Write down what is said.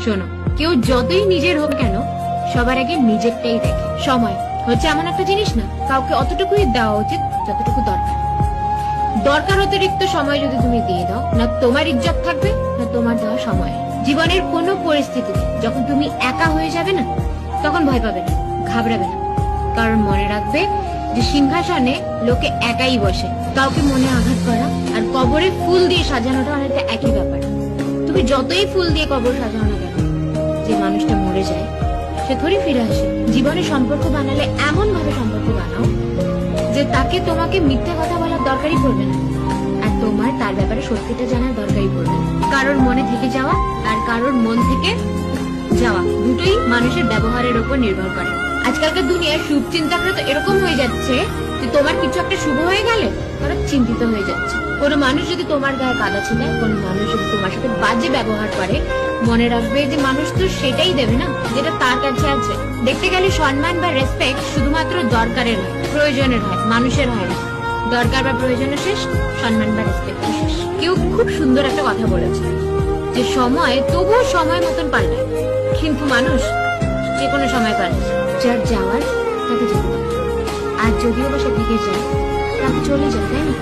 শোনো, কেউ যতই নিজের হোক কেন, সবার আগে নিজেরটাই দেখে। সময় হচ্ছে এমন একটা জিনিস না, কাউকে অতটুকুই দেওয়া উচিত যতটুকু দরকার। দরকার অতিরিক্ত সময় যদি তুমি দিয়ে দাও, না তোমার ইজ্জত থাকবে, না তোমার দেওয়া সময়। জীবনের কোনো পরিস্থিতিতে যখন তুমি একা হয়ে যাবে না, তখন ভয় পাবে না, ঘাবড়াবে না। কারণ মনে রাখবে যে সিংহাসনে লোকে একাই বসে। কাউকে মনে আঘাত করা আর কবরে ফুল দিয়ে সাজানোটা অনেকটা একই ব্যাপার। তুমি যতই ফুল দিয়ে কবর সাজানো না কেন, যে মানুষটা মরে যায় সে থোড়ি ফিরে আসে। জীবনে সম্পর্ক বানালে এমন ভাবে সম্পর্ক বানাও যে তাকে তোমাকে মিথ্যে কথা বলার দরকারই পড়বে না, আর তোমার তার ব্যাপারে সত্যিটা জানার দরকারই পড়বে না। কারোর মনে থেকে যাওয়া আর কারোর মন থেকে যাওয়া দুটোই মানুষের ব্যবহারের উপর নির্ভর করে। আজকালকার দুনিয়ার শুভ চিন্তাকরা তো এরকম হয়ে যাচ্ছে যে তোমার কিছু একটা শুভ হয়ে গেলে তারা চিন্তিত হয়ে যাচ্ছে। কোনো মানুষ যদি তোমার গায়ে কাদা ছিলায়, কোনো মানুষ যদি তোমার সাথে বাজে ব্যবহার করে, মনে রাখবে যে মানুষ তো সেটাই দেবে না যেটা তার কাছে আছে। দেখতে গেলে সম্মান বা রেসপেক্ট শুধুমাত্র দরকারের হয়, প্রয়োজনের হয়, মানুষের হয় না। দরকার বা প্রয়োজনের শেষ, সম্মান বা রেসপেক্ট শেষ। কেউ খুব সুন্দর একটা কথা বলেছে যে সময় তবুও সময় মতন পাল্টায়, কিন্তু মানুষ যে কোনো সময় পাল্টায়। যার যাওয়ার তাকে যেতে পারে, আর যদিও বা সে থেকে যায় তাকে চলে যায়, তাই না?